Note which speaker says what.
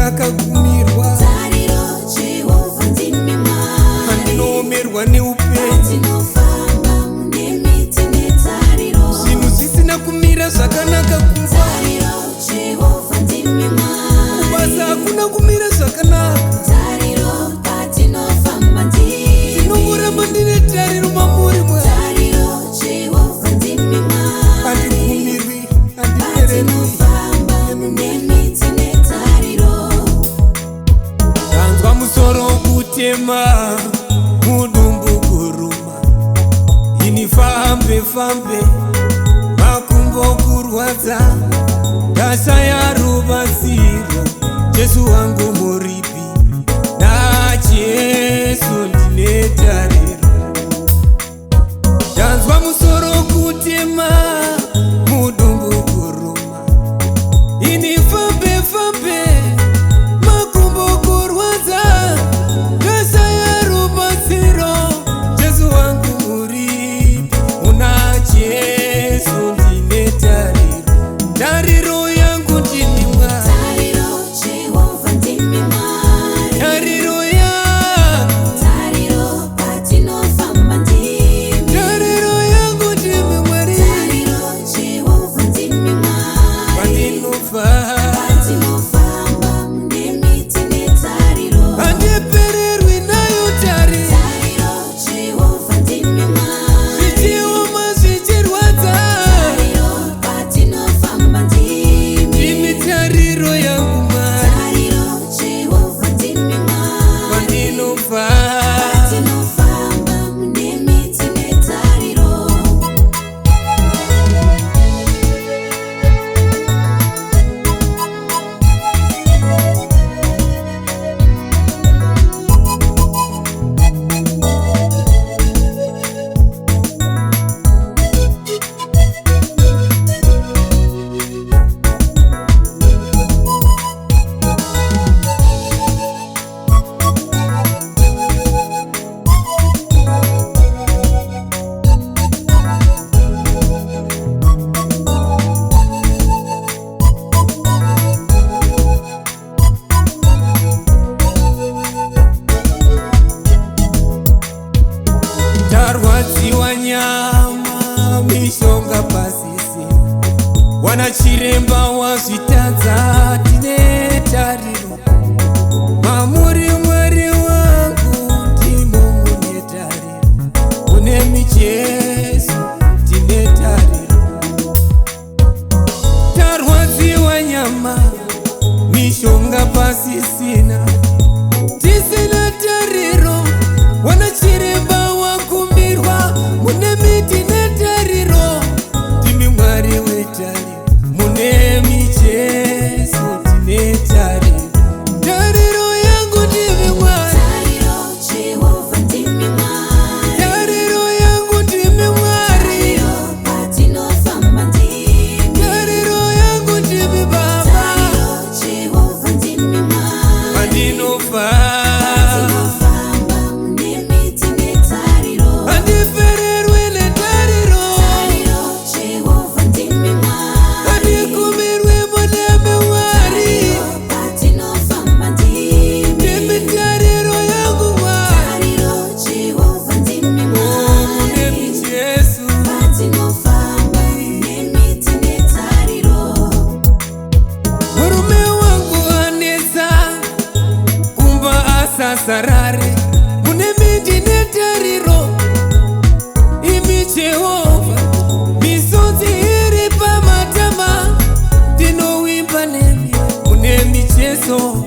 Speaker 1: ndakagumirwa andinomerwa neupenyu zvinhu zvisina kumira zvakanaka kubasa hakuna kumira zvakanaka ndinongoramba ndine tariro mamuri handigumirwi handipererwi ndanzwa musoro kutema mudumbu kuruma ini fambe fambe makumbo kurwadza ndashaya rubatsiro Jesu wangu muripi na Jesu ndine tariro ndanzwa musoro kutema mudumbu kuruma ini fambe fambe makumbo kurwadza ndashaya rubatsiro Jesu wangu muripi una Jesu ndine tariro yangu ndini tarwadziwa nyama mishonga pasisi wana chiremba wazvitadza tine tariro mamuri mwari wangu ndimo mune tariro une mijesu tine tariro tarwadziwa nyama mishonga pasisina tisina tariro wana chiremba mune miti netariro timi mwari wetariro mune mijesu tine tariro tariro yangu ndimi mwari tariro yangu ndimi mwari tariro yangu ndimi baba andinofa sarare mune miti netariro imi Jehova misodzi iri pamatama ndinowimba nemi mune mijeso